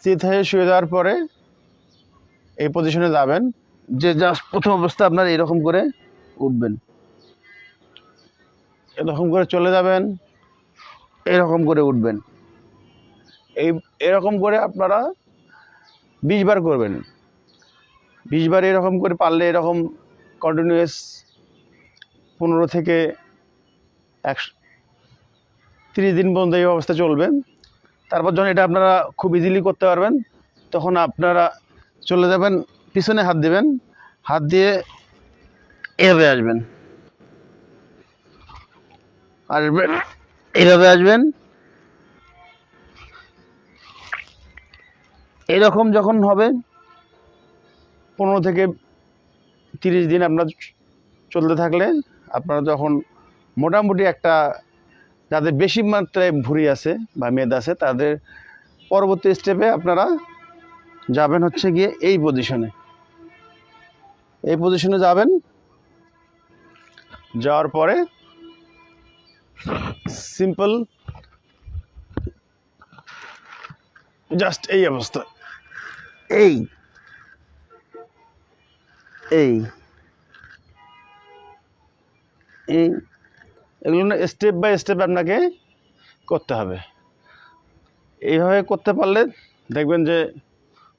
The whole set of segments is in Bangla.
স্থির হয়ে শুয়ে যাওয়ার পরে এই পজিশনে যাবেন, যে জাস্ট প্রথম অবস্থা আপনার এরকম করে উঠবেন, এরকম করে চলে যাবেন, এরকম করে উঠবেন। এরকম করে আপনারা 20 বার করবেন। 20 বার এরকম করে পারলে এরকম কন্টিনিউয়াস 15 থেকে 30 দিন পর্যন্ত এই অবস্থা চলবে। তারপর যখন এটা আপনারা খুব ইজিলি করতে পারবেন, তখন আপনারা চলে যাবেন, পিছনে হাত দেবেন, হাত দিয়ে এভাবে আসবেন, এইভাবে আসবেন। এরকম যখন হবে 15 থেকে 30 দিন আপনার চলতে থাকলে, আপনারা যখন মোটামুটি একটা, যাদের বেশি মাত্রায় ভুঁড়ি আছে বা মেদ আছে, তাদের পরবর্তী স্টেপে আপনারা যাবেন হচ্ছে গিয়ে এই পজিশনে যাবেন। যাওয়ার পরে সিম্পল জাস্ট এই অবস্থা, এই এই এই এগুলো না স্টেপ বাই স্টেপ আপনাকে করতে হবে। এইভাবে করতে পারলে দেখবেন যে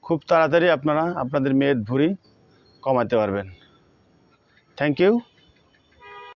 খুব তাড়াতাড়ি আপনারা আপনাদের মেদ ভুঁড়ি কমাতে পারবেন। Thank you.